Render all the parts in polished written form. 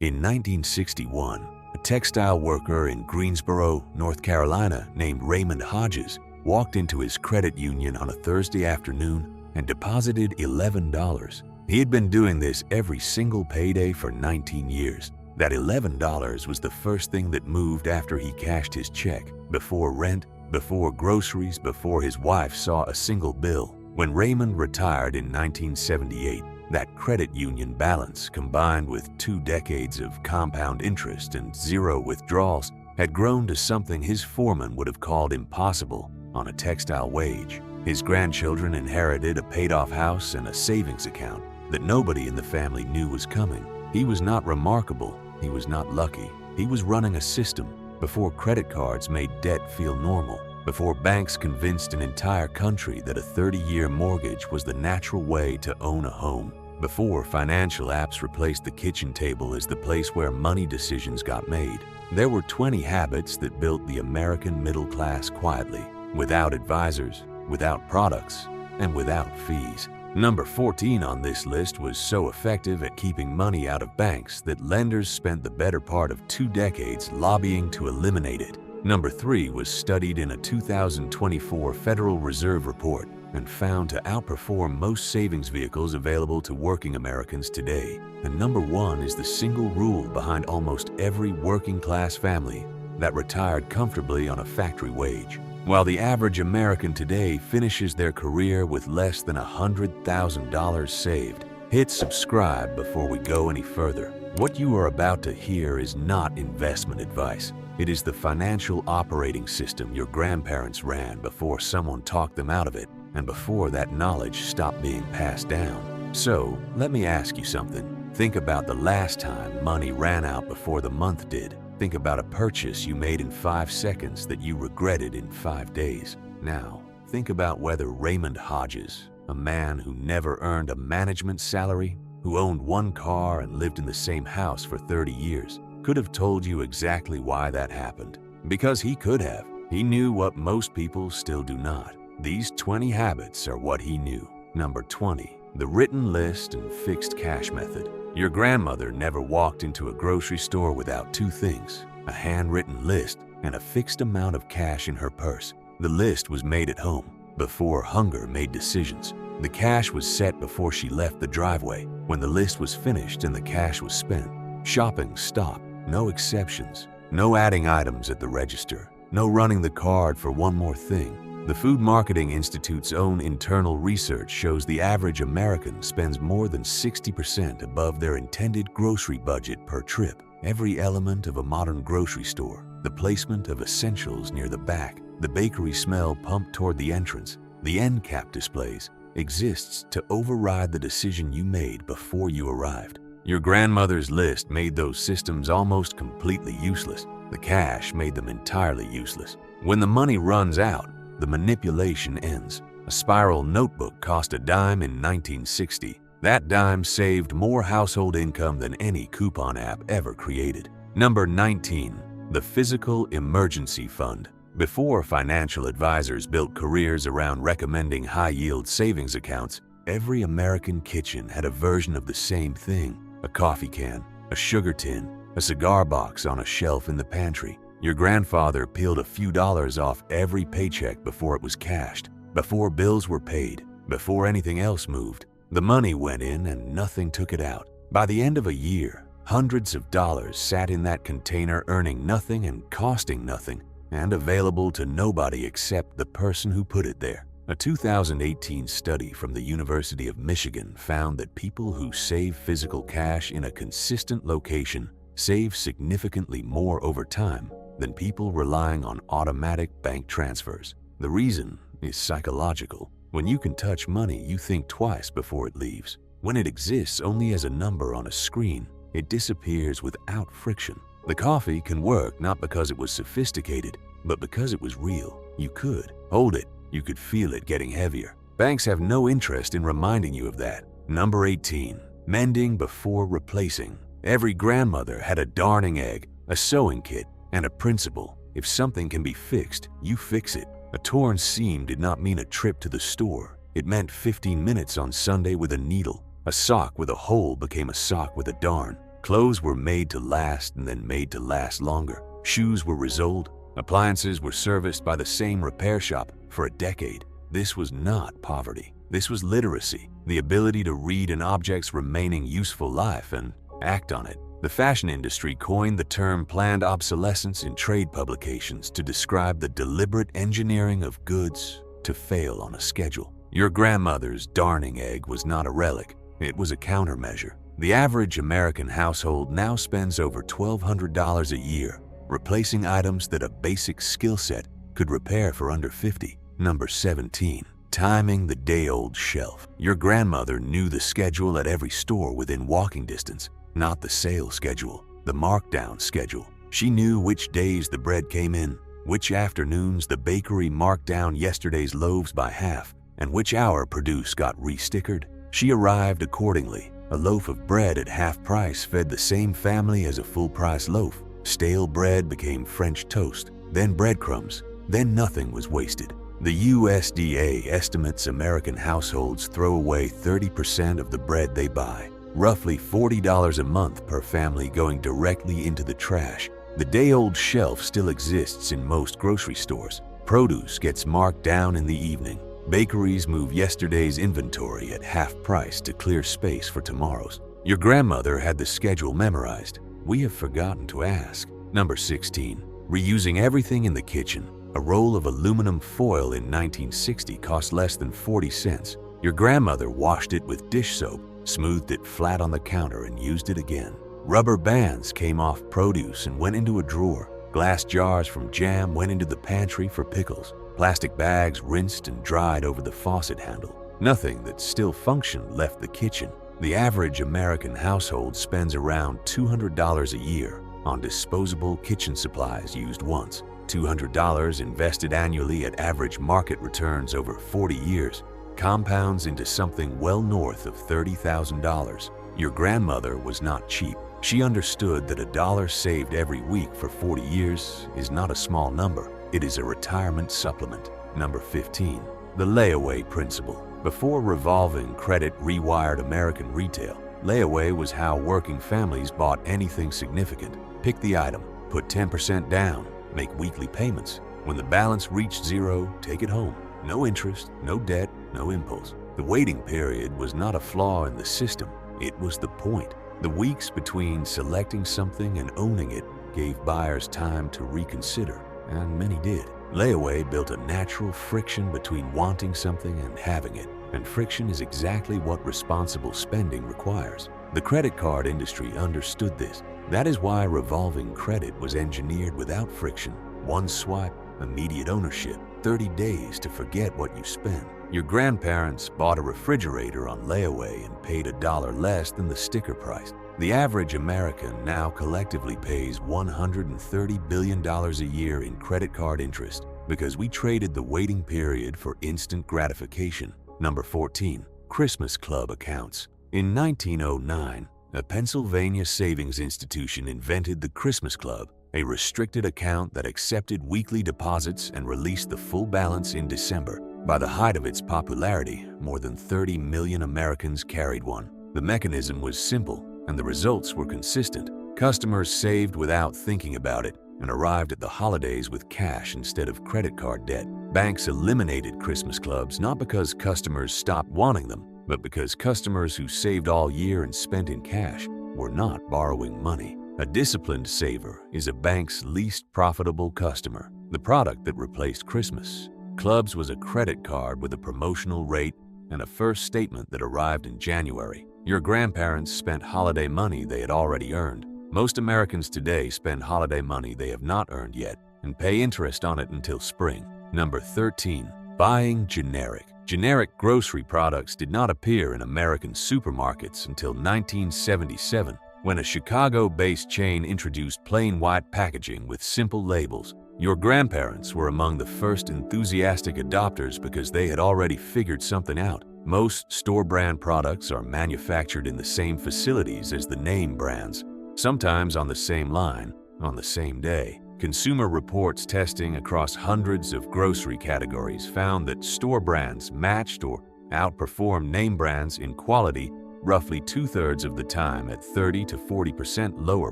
In 1961, a textile worker in Greensboro, North Carolina named Raymond Hodges walked into his credit union on a Thursday afternoon and deposited $11. He had been doing this every single payday for 19 years. That $11 was the first thing that moved after he cashed his check, before rent, before groceries, before his wife saw a single bill. When Raymond retired in 1978, that credit union balance, combined with 2 decades of compound interest and 0 withdrawals, had grown to something his foreman would have called impossible on a textile wage. His grandchildren inherited a paid-off house and a savings account that nobody in the family knew was coming. He was not remarkable. He was not lucky. He was running a system before credit cards made debt feel normal, before banks convinced an entire country that a 30-year mortgage was the natural way to own a home, before financial apps replaced the kitchen table as the place where money decisions got made. There were 20 habits that built the American middle class quietly, without advisors, without products, and without fees. Number 14 on this list was so effective at keeping money out of banks that lenders spent the better part of 2 decades lobbying to eliminate it. Number 3 was studied in a 2024 Federal Reserve report and found to outperform most savings vehicles available to working Americans today. And number 1 is the single rule behind almost every working-class family that retired comfortably on a factory wage. While the average American today finishes their career with less than $100,000 saved, hit subscribe before we go any further. What you are about to hear is not investment advice. It is the financial operating system your grandparents ran before someone talked them out of it and before that knowledge stopped being passed down. So, let me ask you something. Think about the last time money ran out before the month did. Think about a purchase you made in 5 seconds that you regretted in 5 days. Now, think about whether Raymond Hodges, a man who never earned a management salary, who owned 1 car and lived in the same house for 30 years, could have told you exactly why that happened. Because he could have. He knew what most people still do not. These 20 habits are what he knew. Number 20, the written list and fixed cash method. Your grandmother never walked into a grocery store without 2 things, a handwritten list and a fixed amount of cash in her purse. The list was made at home, before hunger made decisions. The cash was set before she left the driveway, when the list was finished and the cash was spent. Shopping stopped, no exceptions. No adding items at the register, no running the card for one more thing. The Food Marketing Institute's own internal research shows the average American spends more than 60% above their intended grocery budget per trip. Every element of a modern grocery store, the placement of essentials near the back, the bakery smell pumped toward the entrance, the end cap displays, exists to override the decision you made before you arrived. Your grandmother's list made those systems almost completely useless. The cash made them entirely useless. When the money runs out, the manipulation ends. A spiral notebook cost a dime in 1960. That dime saved more household income than any coupon app ever created. Number 19, the Physical Emergency Fund. Before financial advisors built careers around recommending high-yield savings accounts, every American kitchen had a version of the same thing. A coffee can, a sugar tin, a cigar box on a shelf in the pantry. Your grandfather peeled a few dollars off every paycheck before it was cashed, before bills were paid, before anything else moved. The money went in and nothing took it out. By the end of a year, hundreds of dollars sat in that container earning nothing and costing nothing, and available to nobody except the person who put it there. A 2018 study from the University of Michigan found that people who save physical cash in a consistent location save significantly more over time than people relying on automatic bank transfers. The reason is psychological. When you can touch money, you think twice before it leaves. When it exists only as a number on a screen, it disappears without friction. The coffee can work not because it was sophisticated, but because it was real. You could hold it. You could feel it getting heavier. Banks have no interest in reminding you of that. Number 18, mending before replacing. Every grandmother had a darning egg, a sewing kit, and a principle. If something can be fixed, you fix it. A torn seam did not mean a trip to the store. It meant 15 minutes on Sunday with a needle. A sock with a hole became a sock with a darn. Clothes were made to last and then made to last longer. Shoes were resoled. Appliances were serviced by the same repair shop for a decade. This was not poverty. This was literacy, the ability to read an object's remaining useful life and act on it. The fashion industry coined the term planned obsolescence in trade publications to describe the deliberate engineering of goods to fail on a schedule. Your grandmother's darning egg was not a relic. It was a countermeasure. The average American household now spends over $1,200 a year, replacing items that a basic skill set could repair for under $50. Number 17. Timing the day-old shelf. Your grandmother knew the schedule at every store within walking distance, not the sale schedule, the markdown schedule. She knew which days the bread came in, which afternoons the bakery marked down yesterday's loaves by half, and which hour produce got re-stickered. She arrived accordingly. A loaf of bread at half price fed the same family as a full-price loaf. Stale bread became French toast, then breadcrumbs, then nothing was wasted. The USDA estimates American households throw away 30% of the bread they buy, roughly $40 a month per family going directly into the trash. The day-old shelf still exists in most grocery stores. Produce gets marked down in the evening. Bakeries move yesterday's inventory at half price to clear space for tomorrow's. Your grandmother had the schedule memorized. We have forgotten to ask. Number 16. Reusing everything in the kitchen. A roll of aluminum foil in 1960 cost less than 40 cents. Your grandmother washed it with dish soap, smoothed it flat on the counter, and used it again. Rubber bands came off produce and went into a drawer. Glass jars from jam went into the pantry for pickles. Plastic bags rinsed and dried over the faucet handle. Nothing that still functioned left the kitchen. The average American household spends around $200 a year on disposable kitchen supplies used once. $200 invested annually at average market returns over 40 years compounds into something well north of $30,000. Your grandmother was not cheap. She understood that $1 saved every week for 40 years is not a small number. It is a retirement supplement. Number 15. The layaway principle. Before revolving credit rewired American retail, layaway was how working families bought anything significant. Pick the item, put 10% down, make weekly payments. When the balance reached zero, take it home. No interest, no debt, no impulse. The waiting period was not a flaw in the system. It was the point. The weeks between selecting something and owning it gave buyers time to reconsider, and many did. Layaway built a natural friction between wanting something and having it, and friction is exactly what responsible spending requires. The credit card industry understood this. That is why revolving credit was engineered without friction. One swipe, immediate ownership, 30 days to forget what you spent. Your grandparents bought a refrigerator on layaway and paid $1 less than the sticker price. The average American now collectively pays $130 billion a year in credit card interest because we traded the waiting period for instant gratification. Number 14. Christmas Club accounts. In 1909, a Pennsylvania savings institution invented the Christmas Club, a restricted account that accepted weekly deposits and released the full balance in December. By the height of its popularity, more than 30 million Americans carried one. The mechanism was simple, and the results were consistent. Customers saved without thinking about it and arrived at the holidays with cash instead of credit card debt. Banks eliminated Christmas clubs not because customers stopped wanting them, but because customers who saved all year and spent in cash were not borrowing money. A disciplined saver is a bank's least profitable customer, the product that replaced Christmas. Clubs was a credit card with a promotional rate and a first statement that arrived in January. Your grandparents spent holiday money they had already earned. Most Americans today spend holiday money they have not earned yet and pay interest on it until spring. Number 13. Buying generic. Generic grocery products did not appear in American supermarkets until 1977, when a Chicago-based chain introduced plain white packaging with simple labels. Your grandparents were among the first enthusiastic adopters because they had already figured something out. Most store-brand products are manufactured in the same facilities as the name brands, sometimes on the same line, on the same day. Consumer Reports testing across hundreds of grocery categories found that store brands matched or outperformed name brands in quality roughly 2/3 of the time at 30 to 40% lower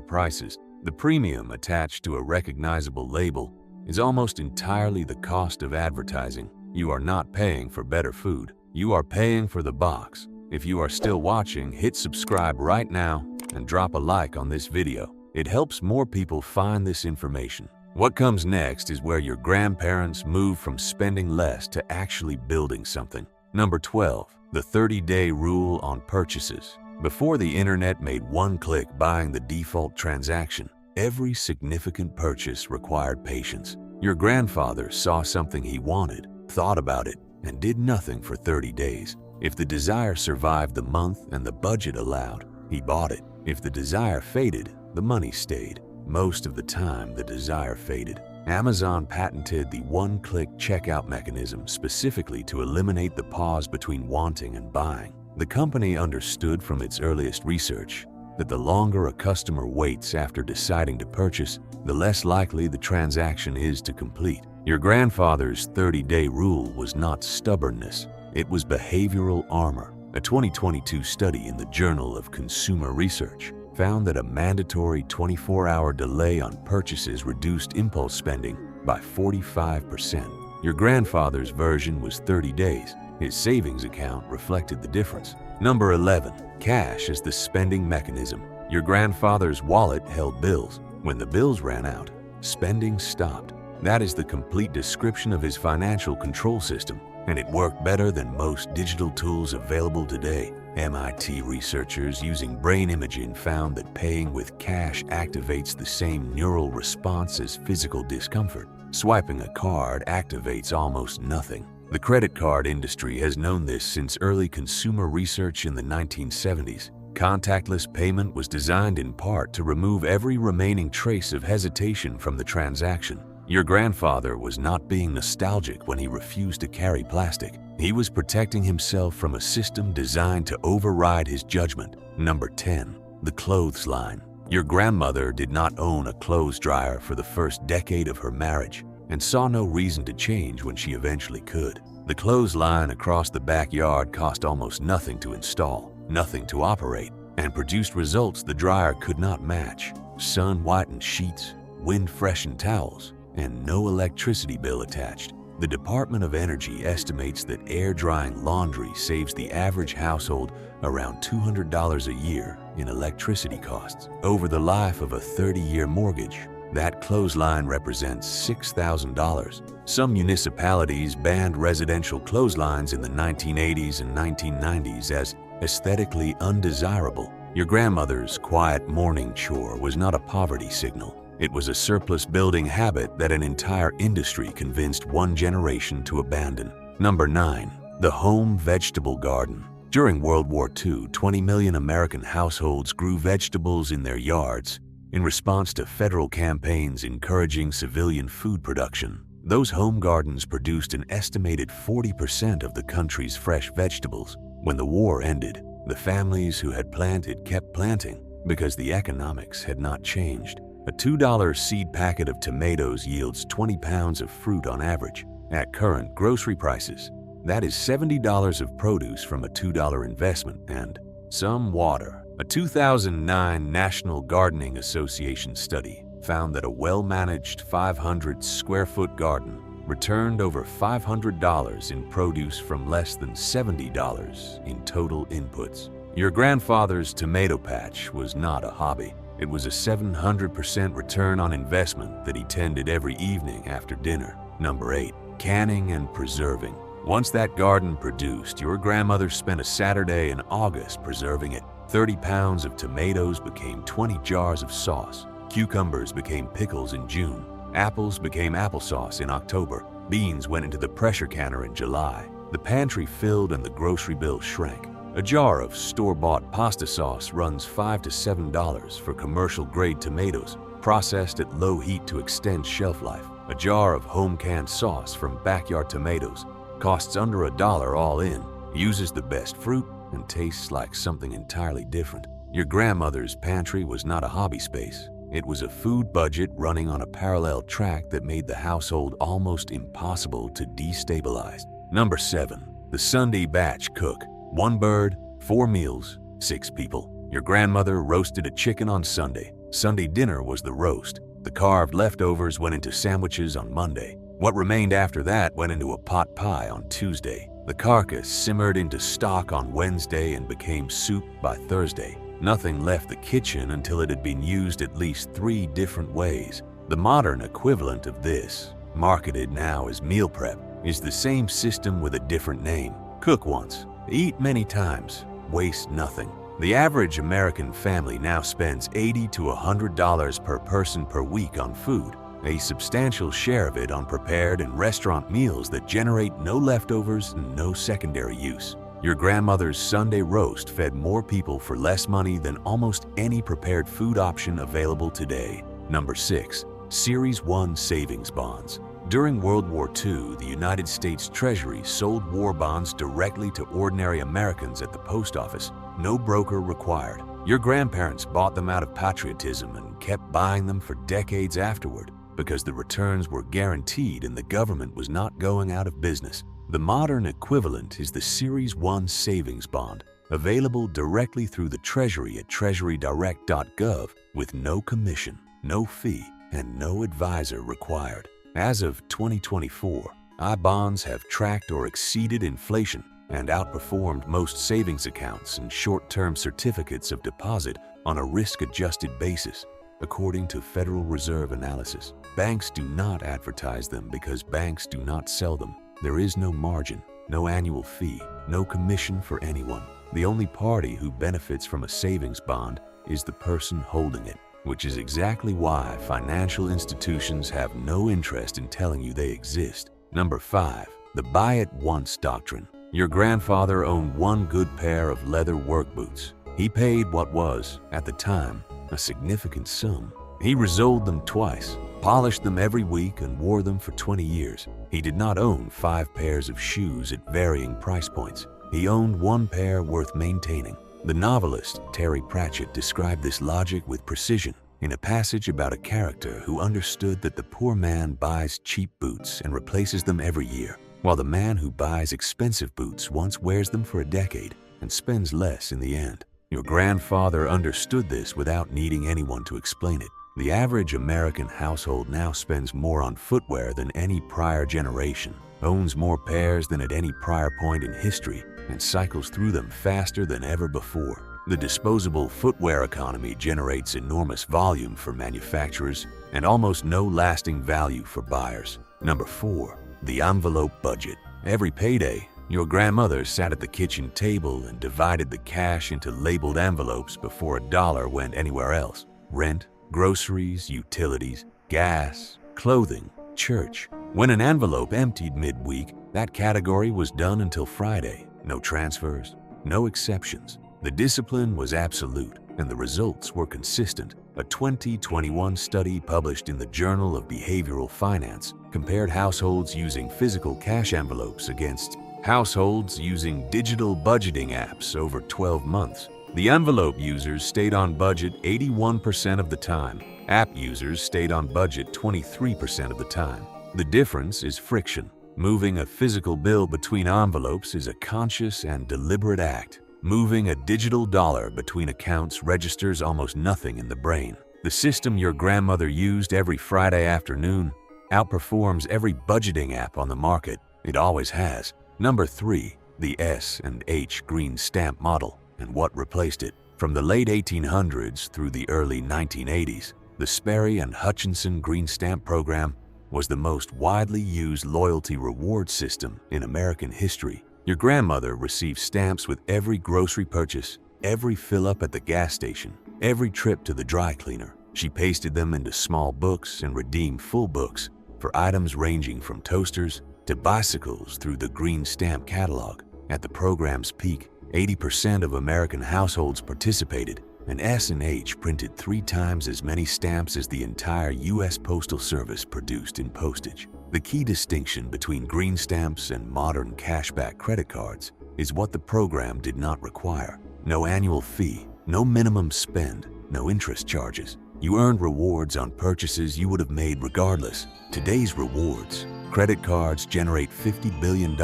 prices. The premium attached to a recognizable label is almost entirely the cost of advertising. You are not paying for better food. You are paying for the box. If you are still watching, hit subscribe right now and drop a like on this video. It helps more people find this information. What comes next is where your grandparents moved from spending less to actually building something. Number 12. The 30-day rule on purchases. Before the internet made one click buying the default transaction, every significant purchase required patience. Your grandfather saw something he wanted, thought about it, and did nothing for 30 days. If the desire survived the month and the budget allowed, he bought it. If the desire faded, the money stayed. Most of the time, the desire faded. Amazon patented the one-click checkout mechanism specifically to eliminate the pause between wanting and buying. The company understood from its earliest research that the longer a customer waits after deciding to purchase, the less likely the transaction is to complete. Your grandfather's 30-day rule was not stubbornness, it was behavioral armor. A 2022 study in the Journal of Consumer Research found that a mandatory 24-hour delay on purchases reduced impulse spending by 45%. Your grandfather's version was 30 days. His savings account reflected the difference. Number 11. Cash as the spending mechanism. Your grandfather's wallet held bills. When the bills ran out, spending stopped. That is the complete description of his financial control system, and it worked better than most digital tools available today. MIT researchers using brain imaging found that paying with cash activates the same neural response as physical discomfort. Swiping a card activates almost nothing. The credit card industry has known this since early consumer research in the 1970s. Contactless payment was designed in part to remove every remaining trace of hesitation from the transaction. Your grandfather was not being nostalgic when he refused to carry plastic. He was protecting himself from a system designed to override his judgment. Number 10. The clothes line. Your grandmother did not own a clothes dryer for the first decade of her marriage and saw no reason to change when she eventually could. The clothesline across the backyard cost almost nothing to install, nothing to operate, and produced results the dryer could not match. Sun-whitened sheets, wind-freshened towels, and no electricity bill attached. The Department of Energy estimates that air-drying laundry saves the average household around $200 a year in electricity costs. Over the life of a 30-year mortgage, that clothesline represents $6,000. Some municipalities banned residential clotheslines in the 1980s and 1990s as aesthetically undesirable. Your grandmother's quiet morning chore was not a poverty signal. It was a surplus building habit that an entire industry convinced one generation to abandon. Number 9. The home vegetable garden. During World War II, 20 million American households grew vegetables in their yards in response to federal campaigns encouraging civilian food production. Those home gardens produced an estimated 40% of the country's fresh vegetables. When the war ended, the families who had planted kept planting because the economics had not changed. A $2 seed packet of tomatoes yields 20 pounds of fruit on average. At current grocery prices, that is $70 of produce from a $2 investment and some water. A 2009 National Gardening Association study found that a well-managed 500-square-foot garden returned over $500 in produce from less than $70 in total inputs. Your grandfather's tomato patch was not a hobby. It was a 700% return on investment that he tended every evening after dinner. Number 8. Canning and preserving. Once that garden produced, your grandmother spent a Saturday in August preserving it. 30 pounds of tomatoes became 20 jars of sauce. Cucumbers became pickles in June. Apples became applesauce in October. Beans went into the pressure canner in July. The pantry filled and the grocery bill shrank. A jar of store-bought pasta sauce runs $5 to $7 for commercial-grade tomatoes, processed at low heat to extend shelf life. A jar of home-canned sauce from Backyard Tomatoes costs under $1 all in, uses the best fruit, and tastes like something entirely different. Your grandmother's pantry was not a hobby space. It was a food budget running on a parallel track that made the household almost impossible to destabilize. Number 7. The Sunday batch cook. One bird, 4 meals, 6 people. Your grandmother roasted a chicken on Sunday. Sunday dinner was the roast. The carved leftovers went into sandwiches on Monday. What remained after that went into a pot pie on Tuesday. The carcass simmered into stock on Wednesday and became soup by Thursday. Nothing left the kitchen until it had been used at least 3 different ways. The modern equivalent of this, marketed now as meal prep, is the same system with a different name. Cook once, eat many times, waste nothing. The average American family now spends $80 to $100 per person per week on food, a substantial share of it on prepared and restaurant meals that generate no leftovers and no secondary use. Your grandmother's Sunday roast fed more people for less money than almost any prepared food option available today. Number 6. Series 1 Savings Bonds. During World War II, the United States Treasury sold war bonds directly to ordinary Americans at the post office, no broker required. Your grandparents bought them out of patriotism and kept buying them for decades afterward because the returns were guaranteed and the government was not going out of business. The modern equivalent is the Series 1 Savings Bond, available directly through the Treasury at treasurydirect.gov with no commission, no fee, and no advisor required. As of 2024, I-bonds have tracked or exceeded inflation and outperformed most savings accounts and short-term certificates of deposit on a risk-adjusted basis, according to Federal Reserve analysis. Banks do not advertise them because banks do not sell them. There is no margin, no annual fee, no commission for anyone. The only party who benefits from a savings bond is the person holding it, which is exactly why financial institutions have no interest in telling you they exist. Number 5. The Buy It Once Doctrine. Your grandfather owned one good pair of leather work boots. He paid what was, at the time, a significant sum. He resoled them twice, polished them every week, and wore them for 20 years. He did not own 5 pairs of shoes at varying price points. He owned one pair worth maintaining. The novelist Terry Pratchett described this logic with precision in a passage about a character who understood that the poor man buys cheap boots and replaces them every year, while the man who buys expensive boots once wears them for a decade and spends less in the end. Your grandfather understood this without needing anyone to explain it. The average American household now spends more on footwear than any prior generation, owns more pairs than at any prior point in history, and cycles through them faster than ever before. The disposable footwear economy generates enormous volume for manufacturers and almost no lasting value for buyers. Number 4. The envelope budget. Every payday, your grandmother sat at the kitchen table and divided the cash into labeled envelopes before a dollar went anywhere else. Rent, groceries, utilities, gas, clothing, church. When an envelope emptied midweek, that category was done until Friday. No transfers, no exceptions. The discipline was absolute, and the results were consistent. A 2021 study published in the Journal of Behavioral Finance compared households using physical cash envelopes against households using digital budgeting apps over 12 months. The envelope users stayed on budget 81% of the time. App users stayed on budget 23% of the time. The difference is friction. Moving a physical bill between envelopes is a conscious and deliberate act. Moving a digital dollar between accounts registers almost nothing in the brain. The system your grandmother used every Friday afternoon outperforms every budgeting app on the market. It always has. Number 3. The S&H green stamp model and what replaced it. From the late 1800s through the early 1980s, the Sperry and Hutchinson green stamp program was the most widely used loyalty reward system in American history. Your grandmother received stamps with every grocery purchase, every fill-up at the gas station, every trip to the dry cleaner. She pasted them into small books and redeemed full books for items ranging from toasters to bicycles through the green stamp catalog. At the program's peak, 80% of American households participated, and S&H printed 3 times as many stamps as the entire U.S. Postal Service produced in postage. The key distinction between green stamps and modern cashback credit cards is what the program did not require. No annual fee, no minimum spend, no interest charges. You earned rewards on purchases you would have made regardless. Today's rewards. Credit cards generate $50 billion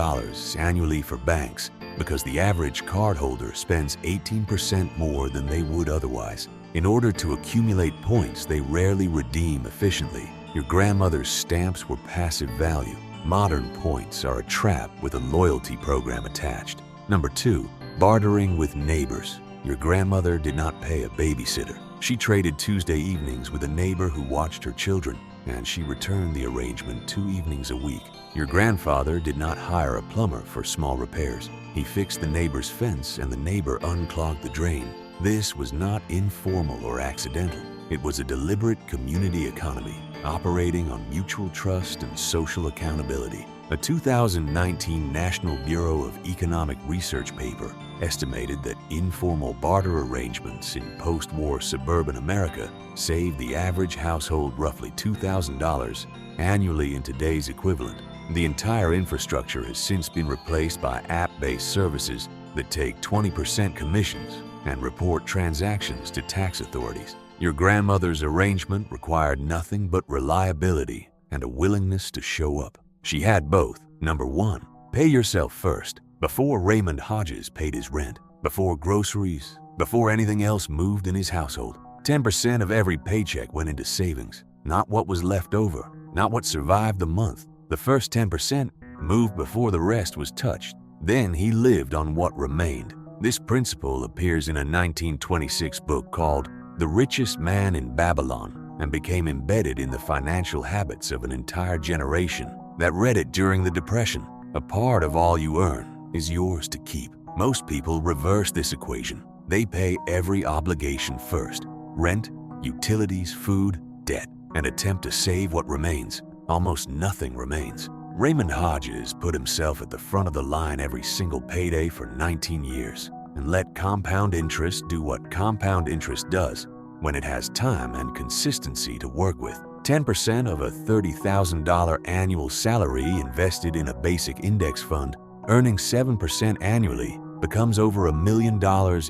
annually for banks, because the average cardholder spends 18% more than they would otherwise. In order to accumulate points they rarely redeem efficiently, your grandmother's stamps were passive value. Modern points are a trap with a loyalty program attached. Number 2. Bartering with neighbors. Your grandmother did not pay a babysitter. She traded Tuesday evenings with a neighbor who watched her children, and she returned the arrangement 2 evenings a week. Your grandfather did not hire a plumber for small repairs. He fixed the neighbor's fence and the neighbor unclogged the drain. This was not informal or accidental. It was a deliberate community economy, operating on mutual trust and social accountability. A 2019 National Bureau of Economic Research paper estimated that informal barter arrangements in post-war suburban America saved the average household roughly $2,000 annually in today's equivalent. The entire infrastructure has since been replaced by app-based services that take 20% commissions and report transactions to tax authorities. Your grandmother's arrangement required nothing but reliability and a willingness to show up. She had both. Number 1. Pay yourself first. Before Raymond Hodges paid his rent, before groceries, before anything else moved in his household, 10% of every paycheck went into savings. Not what was left over, not what survived the month. The first 10% moved before the rest was touched. Then he lived on what remained. This principle appears in a 1926 book called The Richest Man in Babylon and became embedded in the financial habits of an entire generation that read it during the Depression. A part of all you earn is yours to keep. Most people reverse this equation. They pay every obligation first: rent, utilities, food, debt, and attempt to save what remains. Almost nothing remains. Raymond Hodges put himself at the front of the line every single payday for 19 years and let compound interest do what compound interest does when it has time and consistency to work with. 10% of a $30,000 annual salary invested in a basic index fund, earning 7% annually, becomes over $1 million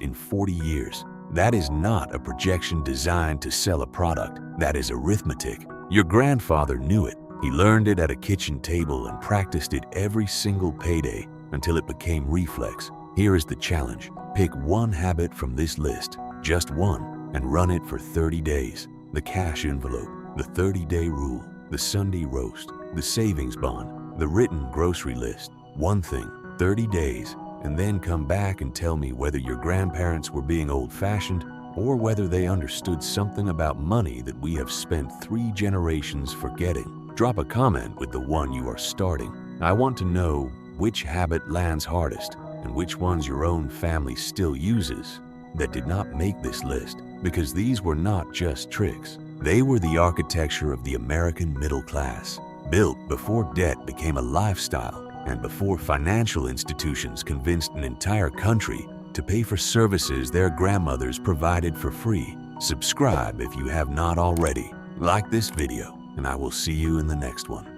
in 40 years. That is not a projection designed to sell a product. That is arithmetic. Your grandfather knew it. He learned it at a kitchen table and practiced it every single payday until it became reflex. Here is the challenge. Pick one habit from this list, just one, and run it for 30 days. The cash envelope, the 30-day rule, the Sunday roast, the savings bond, the written grocery list. One thing, 30 days, and then come back and tell me whether your grandparents were being old-fashioned or whether they understood something about money that we have spent 3 generations forgetting. Drop a comment with the one you are starting. I want to know which habit lands hardest and which ones your own family still uses that did not make this list, because these were not just tricks. They were the architecture of the American middle class, built before debt became a lifestyle and before financial institutions convinced an entire country to pay for services their grandmothers provided for free. Subscribe if you have not already. Like this video, and I will see you in the next one.